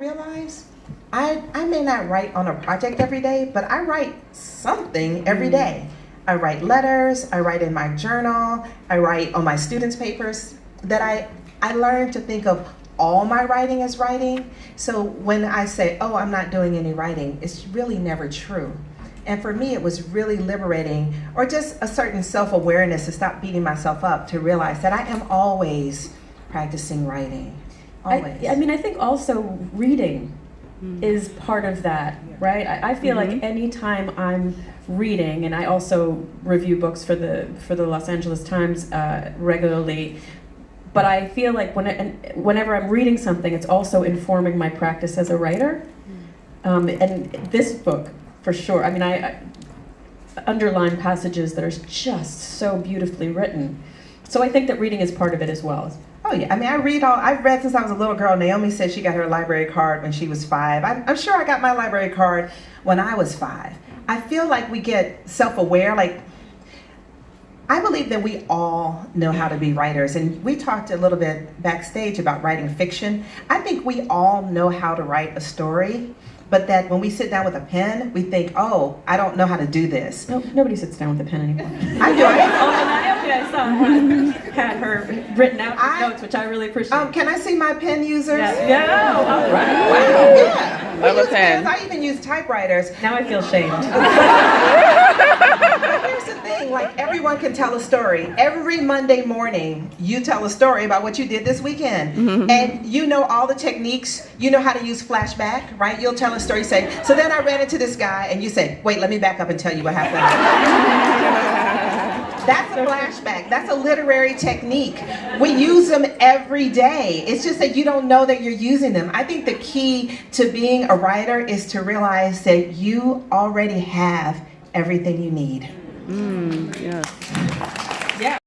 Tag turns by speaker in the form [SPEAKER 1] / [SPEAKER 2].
[SPEAKER 1] realized? I may not write on a project every day, but I write something every day. I write letters, I write in my journal, I write on my students' papers, that I learned to think of all my writing as writing. So when I say, oh, I'm not doing any writing, it's really never true. And for me, it was really liberating, or just a certain self-awareness to stop beating myself up, to realize that I am always practicing writing, always.
[SPEAKER 2] I mean, I think also reading is part of that, right? I feel like anytime I'm reading, and I also review books for the Los Angeles Times regularly, but I feel like whenever I'm reading something, it's also informing my practice as a writer. And this book, for sure, I mean, I underline passages that are just so beautifully written. So I think that reading is part of it as well.
[SPEAKER 1] Oh yeah, I mean, I've read since I was a little girl. Naomi said she got her library card when she was 5. I'm sure I got my library card when I was 5. I feel like we get self-aware, like, I believe that we all know how to be writers, and we talked a little bit backstage about writing fiction. I think we all know how to write a story, but that when we sit down with a pen, we think, oh, I don't know how to do this.
[SPEAKER 2] No, nobody sits down with a pen anymore.
[SPEAKER 1] I do.
[SPEAKER 2] I saw her, had her written out notes, which I really appreciate.
[SPEAKER 1] Can I see my pen users?
[SPEAKER 2] Yeah. Oh, all right.
[SPEAKER 1] Wow. Yeah.
[SPEAKER 3] Love a pen.
[SPEAKER 1] I even use typewriters.
[SPEAKER 2] Now I feel shamed.
[SPEAKER 1] Here's the thing, like, everyone can tell a story. Every Monday morning, you tell a story about what you did this weekend. And you know all the techniques. You know how to use flashback, right? You'll tell a story, say, so then I ran into this guy, and you say, wait, let me back up and tell you what happened. That's a flashback. That's a literary technique. We use them every day. It's just that you don't know that you're using them. I think the key to being a writer is to realize that you already have everything you need.
[SPEAKER 3] Yes.